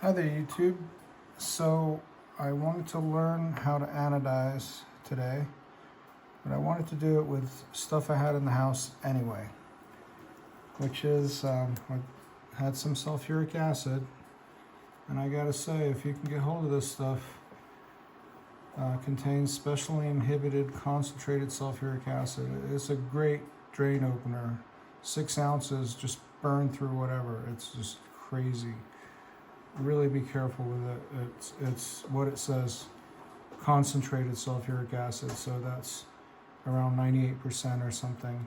Hi there, YouTube. So I wanted to learn how to anodize today, but I wanted to do it with stuff I had in the house anyway, which is I had some sulfuric acid, and I gotta say, if you can get hold of this stuff, contains specially inhibited concentrated sulfuric acid. It's a great drain opener. 6 ounces, just burn through whatever. It's just crazy. Really be careful with it. It's what it says, concentrated sulfuric acid, so that's around 98% or something.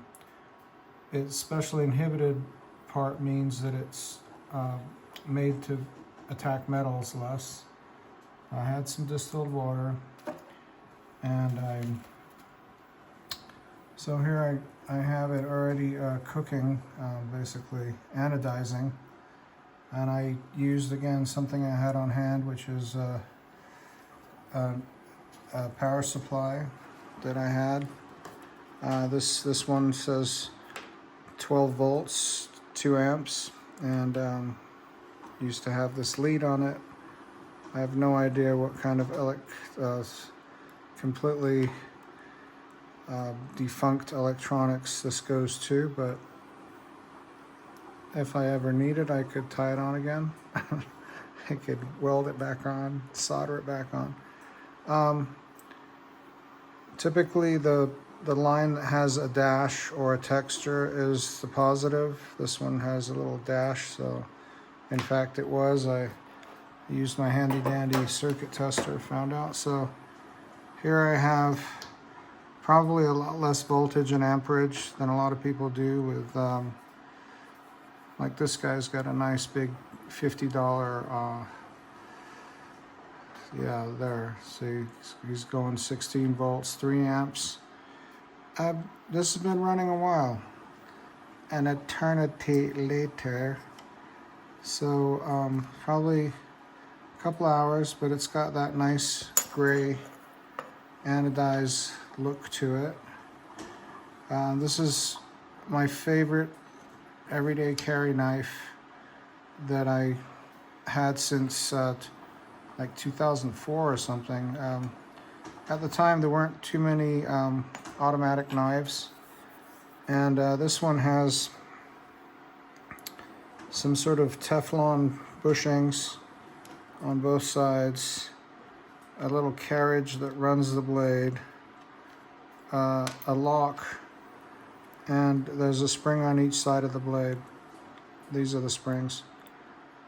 It's specially inhibited part means that it's made to attack metals less. I had some distilled water, and so here I have it already cooking, basically anodizing. And I used, again, something I had on hand, which is a power supply that I had. This one says 12 volts, 2 amps, and used to have this lead on it. I have no idea what kind of completely defunct electronics this goes to, but if I ever need it, I could tie it on again. I could weld it back on, solder it back on. Typically, the line that has a dash or a texture is the positive. This one has a little dash, so in fact it was. I used my handy dandy circuit tester, found out. So here I have probably a lot less voltage and amperage than a lot of people do with like this guy's got a nice big $50, yeah, there. See, he's going 16 volts, 3 amps. This has been running a while, an eternity later. So probably a couple hours, but it's got that nice gray anodized look to it. This is my favorite everyday carry knife that I had since like 2004 or something. At the time there weren't too many automatic knives, and this one has some sort of Teflon bushings on both sides, a little carriage that runs the blade, a lock, and there's a spring on each side of the blade. These are the springs.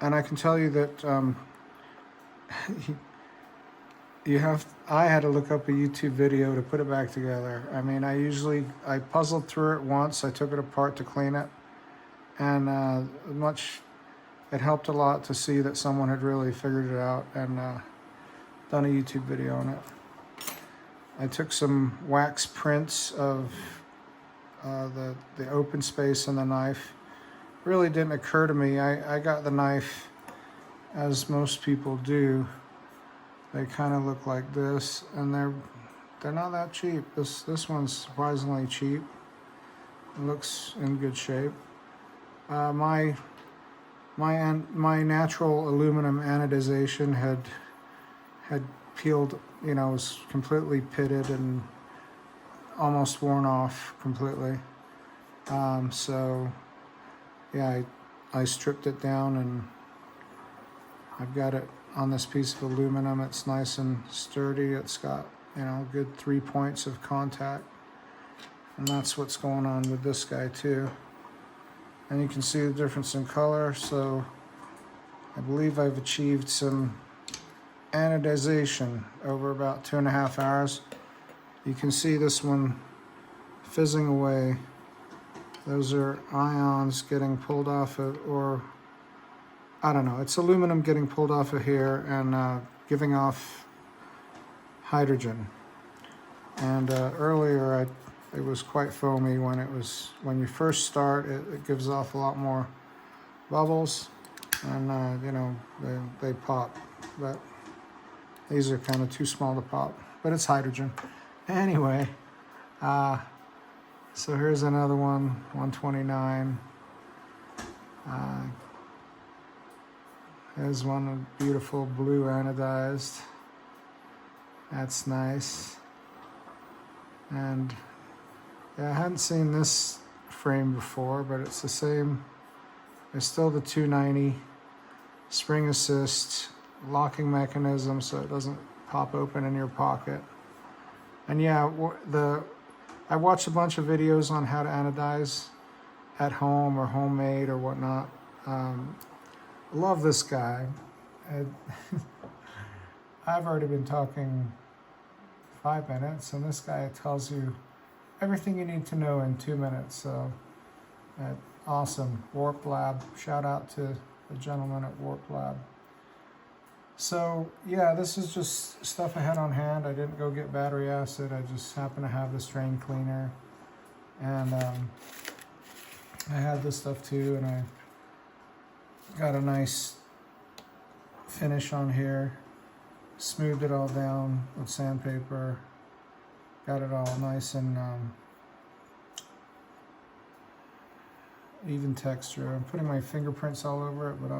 And I can tell you that I had to look up a YouTube video to put it back together. I mean, I puzzled through it once. I took it apart to clean it, and it helped a lot to see that someone had really figured it out and done a YouTube video on it. I took some wax prints of the open space in the knife. Really didn't occur to me. I got the knife as most people do. They kind of look like this, and they're not that cheap. This one's surprisingly cheap. It looks in good shape. My natural aluminum anodization had peeled, was completely pitted and almost worn off completely. So yeah, I stripped it down, and I've got it on this piece of aluminum. It's nice and sturdy. It's got, good 3 points of contact, and that's what's going on with this guy too. And you can see the difference in color. So I believe I've achieved some anodization over about 2.5 hours. You can see this one fizzing away. Those are ions getting pulled off of, or I don't know, it's aluminum getting pulled off of here and giving off hydrogen. And earlier it was quite foamy when you first start. It gives off a lot more bubbles, and they pop, but these are kind of too small to pop, but it's hydrogen. Anyway, so here's another one, 129. There's one beautiful blue anodized. That's nice. And yeah, I hadn't seen this frame before, but it's the same. It's still the 290 spring assist locking mechanism, so it doesn't pop open in your pocket. And yeah, I watched a bunch of videos on how to anodize at home or homemade or whatnot. Love this guy. I've already been talking 5 minutes, and this guy tells you everything you need to know in 2 minutes. So awesome. Warp Lab. Shout out to the gentleman at Warp Lab. So yeah, this is just stuff I had on hand. I didn't go get battery acid. I just happened to have this drain cleaner, and I had this stuff too, and I got a nice finish on here. Smoothed it all down with sandpaper. Got it all nice and even texture. I'm putting my fingerprints all over it, but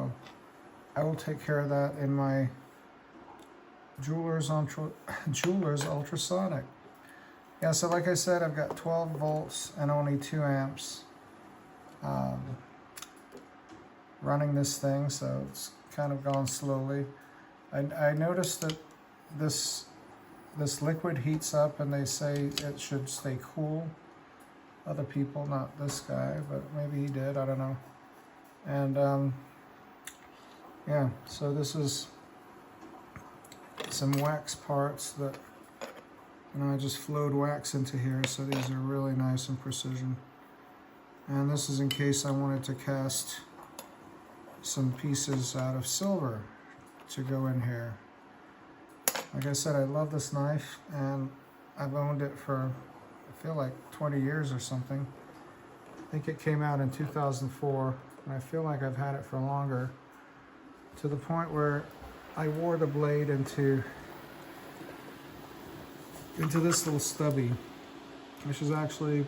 I will take care of that in my Jeweler's ultrasonic. Yeah, so like I said, I've got 12 volts and only 2 amps running this thing, so it's kind of gone slowly. I noticed that this liquid heats up, and they say it should stay cool. Other people, not this guy, but maybe he did, I don't know. And yeah, so this is some wax parts that, I just flowed wax into here, so these are really nice and precision. And this is in case I wanted to cast some pieces out of silver to go in here. Like I said, I love this knife, and I've owned it for, I feel like 20 years or something. I think it came out in 2004, and I feel like I've had it for longer, to the point where I wore the blade into this little stubby, which is actually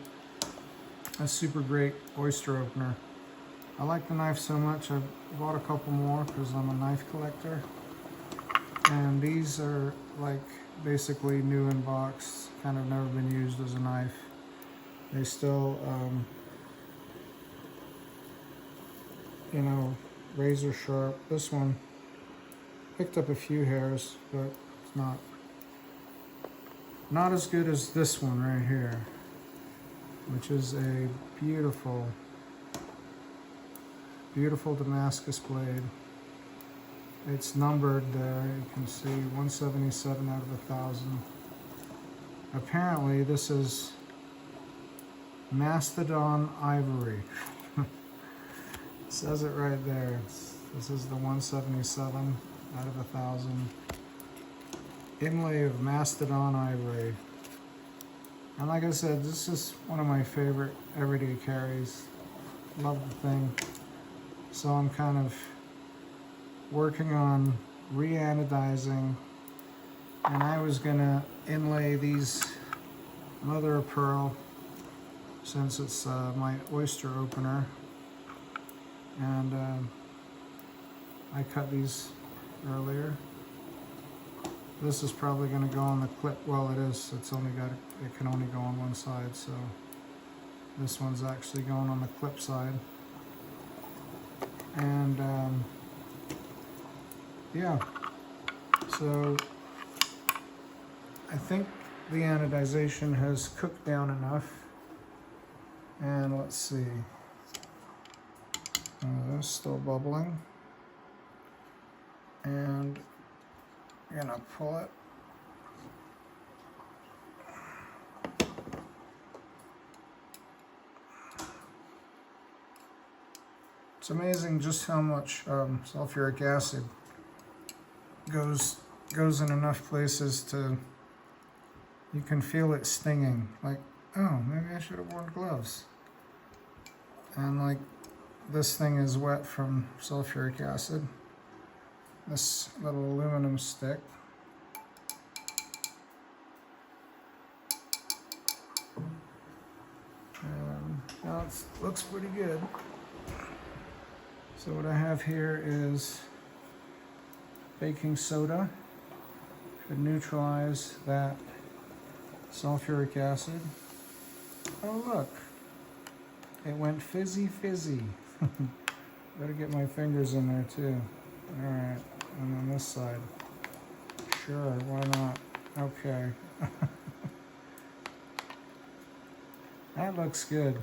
a super great oyster opener. I like the knife so much, I bought a couple more because I'm a knife collector. And these are like basically new in box, kind of never been used as a knife. They still, razor sharp. This one picked up a few hairs, but it's not as good as this one right here, which is a beautiful Damascus blade. It's numbered there, you can see 177 out of 1,000. Apparently this is Mastodon Ivory. It says it right there. This is the 177 out of 1,000. Inlay of Mastodon Ivory. And like I said, this is one of my favorite everyday carries. Love the thing. So I'm kind of working on re-anodizing, and I was gonna inlay these mother of pearl since it's my oyster opener, and I cut these earlier. This is probably gonna go on the clip. Well, it is. It can only go on one side, so this one's actually going on the clip side. And yeah, so I think the anodization has cooked down enough. And let's see, this is still bubbling. And I'm gonna pull it. It's amazing just how much sulfuric acid goes in enough places to, you can feel it stinging. Like, oh, maybe I should have worn gloves. And like, this thing is wet from sulfuric acid. This little aluminum stick. Now it looks pretty good. So what I have here is baking soda should neutralize that sulfuric acid. Oh look, it went fizzy fizzy. Better get my fingers in there too. Alright, and on this side. Sure, why not? Okay. That looks good.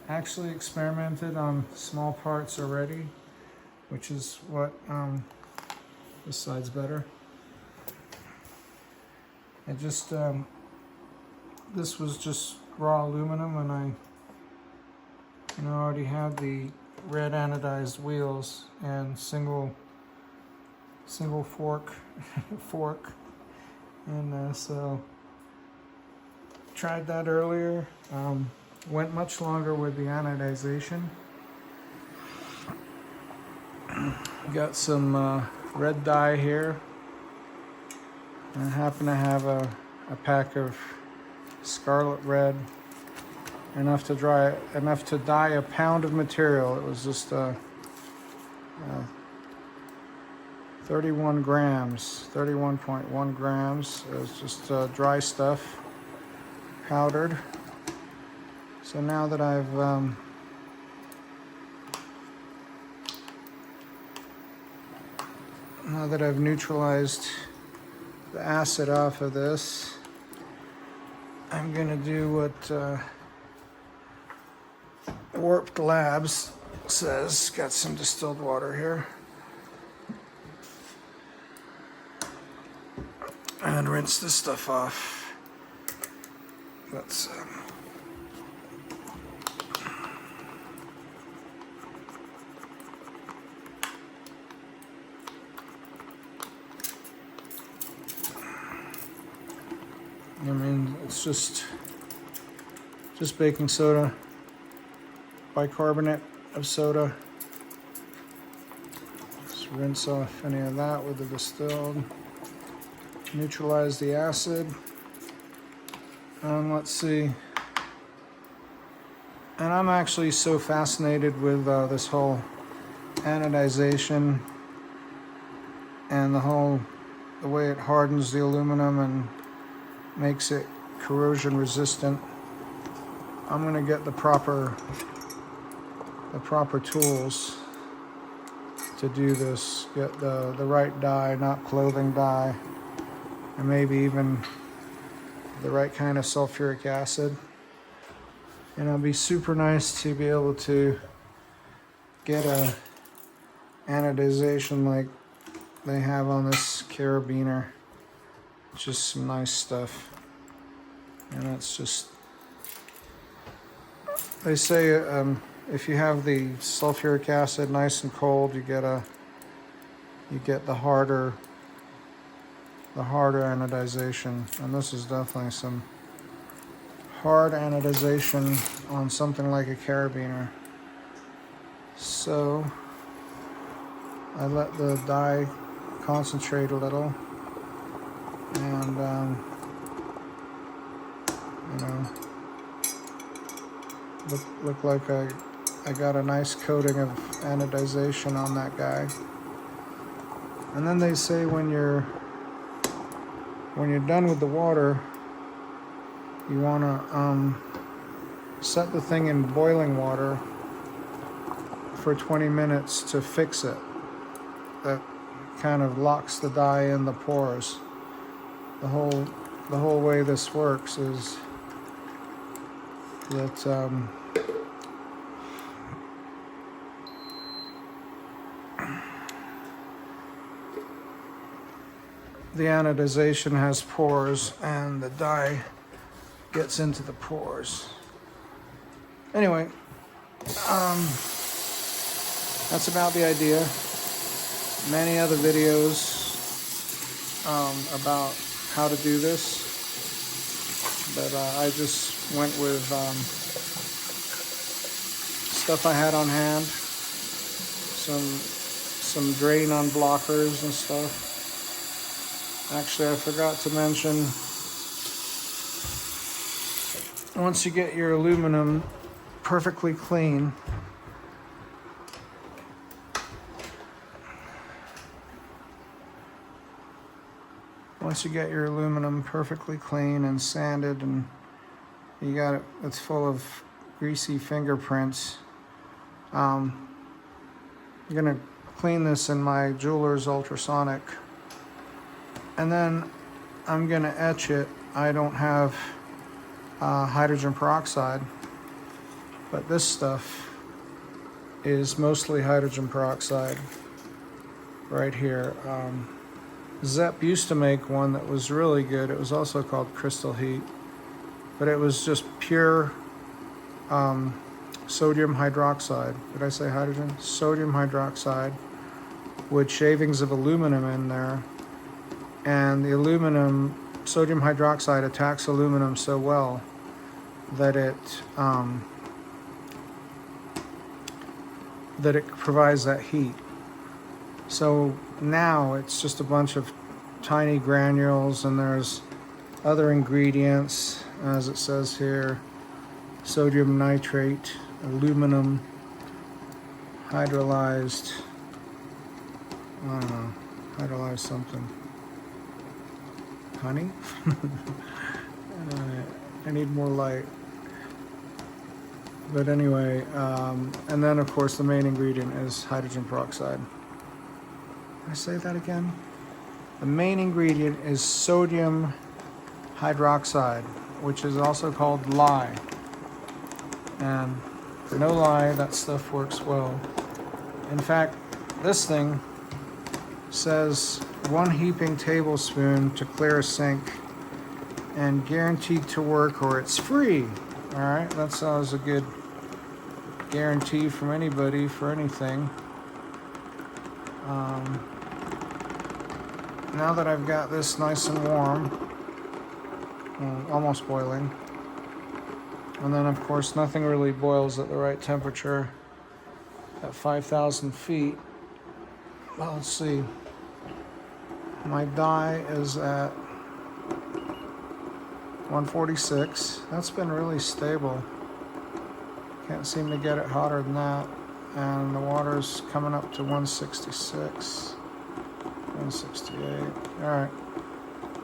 Actually experimented on small parts already, which is what, this side's better. It just, this was just raw aluminum, and I already had the red anodized wheels and single fork, and so tried that earlier. Went much longer with the anodization. Got some red dye here. I happen to have a pack of scarlet red, enough to dye a pound of material. It was just 31 grams, 31.1 grams. It was just dry stuff, powdered. So now that I've neutralized the acid off of this, I'm gonna do what Warped Labs says. Got some distilled water here, and rinse this stuff off. Let's I mean, it's just baking soda, bicarbonate of soda. Just rinse off any of that with the distilled. Neutralize the acid. Let's see. And I'm actually so fascinated with this whole anodization and the way it hardens the aluminum and makes it corrosion resistant. I'm gonna get the proper tools to do this. Get the right dye, not clothing dye, and maybe even the right kind of sulfuric acid. And it'll be super nice to be able to get a anodization like they have on this carabiner. Just some nice stuff. And that's just, they say if you have the sulfuric acid nice and cold, you get the harder anodization. And this is definitely some hard anodization on something like a carabiner. So I let the dye concentrate a little, and look like I got a nice coating of anodization on that guy. And then they say when you're done with the water, you want to set the thing in boiling water for 20 minutes to fix it. That kind of locks the dye in the pores. The whole way this works is that the anodization has pores, and the dye gets into the pores. Anyway, that's about the idea. Many other videos about how to do this, but I just went with stuff I had on hand, some drain on blockers and stuff. Actually, I forgot to mention, once you get your aluminum perfectly clean, once you get your aluminum perfectly clean and sanded and you got it, it's full of greasy fingerprints, I'm gonna clean this in my jeweler's ultrasonic, and then I'm gonna etch it. I don't have hydrogen peroxide, but this stuff is mostly hydrogen peroxide right here. Zep used to make one that was really good. It was also called Crystal Heat, but it was just pure sodium hydroxide. Did I say hydrogen? Sodium hydroxide with shavings of aluminum in there. And the aluminum, sodium hydroxide attacks aluminum so well that it provides that heat. So now it's just a bunch of tiny granules, and there's other ingredients, as it says here: sodium nitrate, aluminum, hydrolyzed, I don't know, hydrolyzed something. Honey? I need more light. But anyway, and then of course the main ingredient is hydrogen peroxide. Did I say that again? The main ingredient is sodium hydroxide, which is also called lye. And no lie, that stuff works well. In fact, this thing says 1 heaping tablespoon to clear a sink and guaranteed to work or it's free. All right, that sounds a good guarantee from anybody for anything. Now that I've got this nice and warm, almost boiling, and then of course nothing really boils at the right temperature at 5,000 feet. Well, let's see. My dye is at 146. That's been really stable. Can't seem to get it hotter than that. And the water's coming up to 166, 168. All right.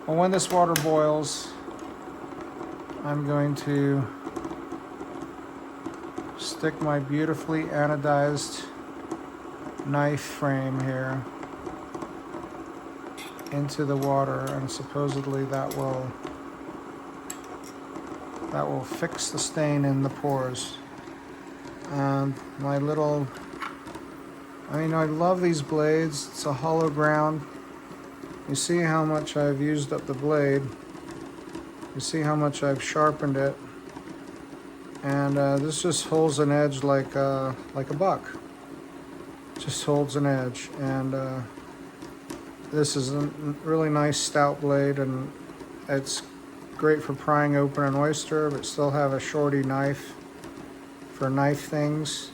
Well, when this water boils, I'm going to stick my beautifully anodized knife frame here into the water, and supposedly that will fix the stain in the pores. And my little, I love these blades. It's a hollow ground. You see how much I've used up the blade. You see how much I've sharpened it. And this just holds an edge like a buck. Just holds an edge. And this is a really nice stout blade, and it's great for prying open an oyster, but still have a shorty knife for knife things.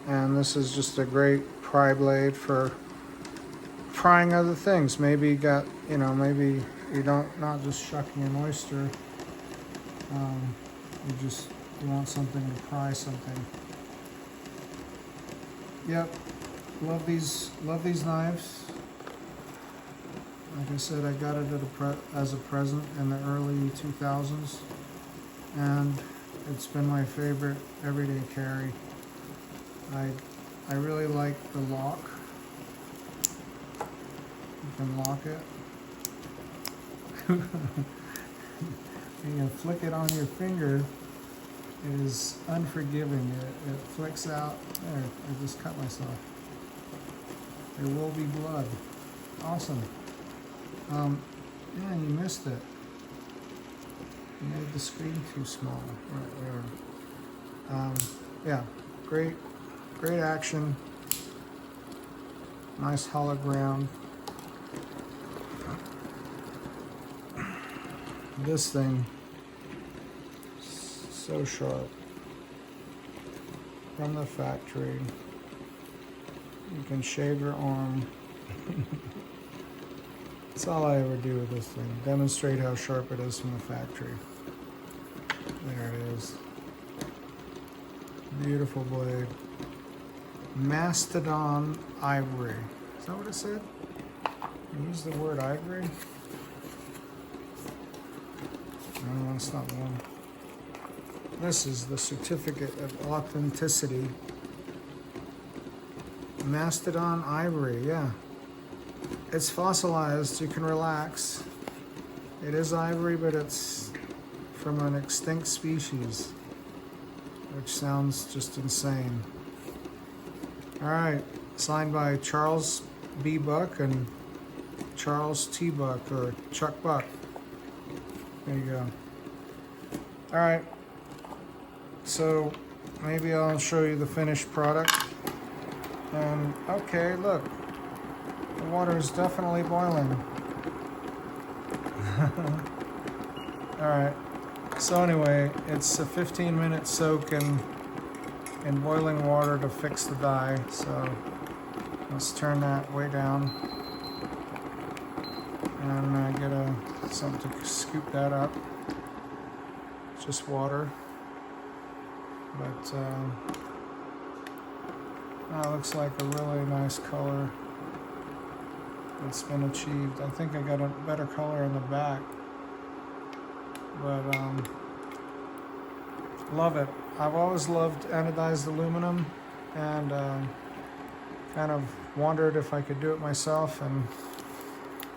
And this is just a great pry blade for prying other things. Maybe you got, maybe you not just shucking an oyster. You want something to pry something. Yep, love these knives. Like I said, I got it as a present in the early 2000s, and it's been my favorite everyday carry. I really like the lock. You can lock it. And you flick it on your finger. It is unforgiving. It flicks out. There, I just cut myself. There will be blood. Awesome. Yeah, you missed it. You made the screen too small. Right there. Yeah, great action. Nice hollow ground. This thing, so sharp. From the factory. You can shave your arm. That's all I ever do with this thing. Demonstrate how sharp it is from the factory. There it is. Beautiful blade. Mastodon ivory. Is that what it said? I used the word ivory. No, that's not the one. This is the certificate of authenticity. Mastodon ivory, yeah. It's fossilized, you can relax. It is ivory, but it's from an extinct species, which sounds just insane. All right, signed by Charles B. Buck and Charles T. Buck, or Chuck Buck. There you go. All right, so maybe I'll show you the finished product. And okay, look, the water is definitely boiling. All right, so anyway, it's a 15-minute soak in boiling water to fix the dye. So let's turn that way down and get something to scoop that up. It's just water, but that looks like a really nice color that's been achieved. I think I got a better color in the back, but love it. I've always loved anodized aluminum, and kind of wondered if I could do it myself, and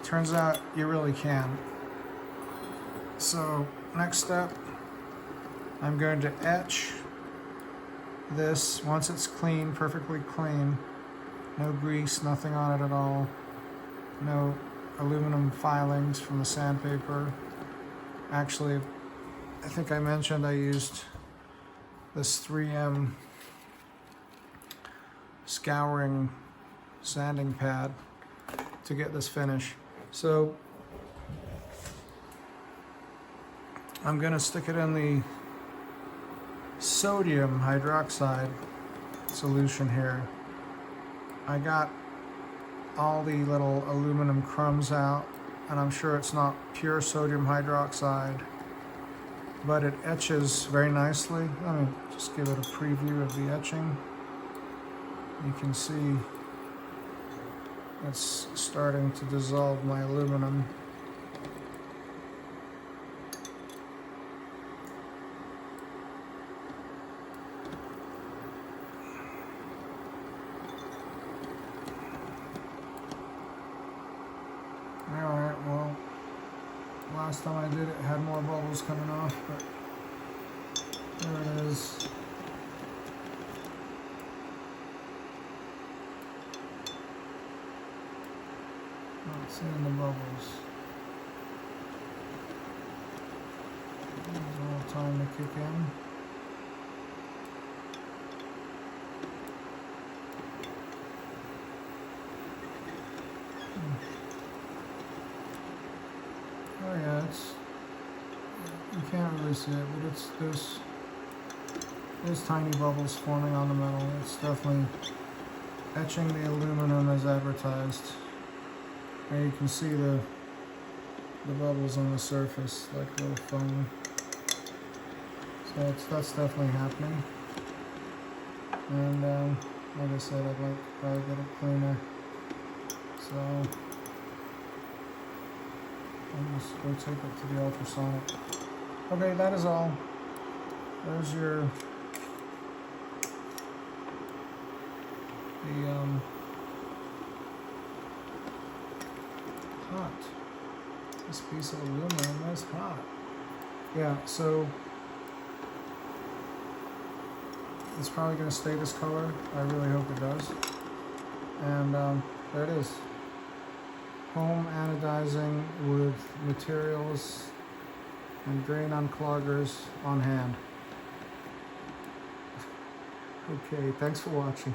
turns out you really can. So next step, I'm going to etch this once it's clean, perfectly clean, no grease, nothing on it at all, no aluminum filings from the sandpaper. Actually, I think I mentioned I used this 3M scouring sanding pad to get this finish. So I'm going to stick it in the sodium hydroxide solution here. I got all the little aluminum crumbs out, and I'm sure it's not pure sodium hydroxide, but it etches very nicely. Let me just give it a preview of the etching. You can see it's starting to dissolve my aluminum. Alright, well, last time I did it had more bubbles coming off, but there it is. Not seeing the bubbles. There's a little time to kick in. Oh yeah, you can't really see it, but there's tiny bubbles forming on the metal. It's definitely etching the aluminum as advertised. And you can see the bubbles on the surface, like little foam. So that's definitely happening. And like I said, I'd like to probably get it cleaner. So I'll just go take it to the ultrasonic. Okay, that is all. There's your hot. This piece of aluminum is hot. Yeah, so it's probably going to stay this color. I really hope it does. And there it is. Home anodizing with materials and drain uncloggers on hand. Okay, thanks for watching.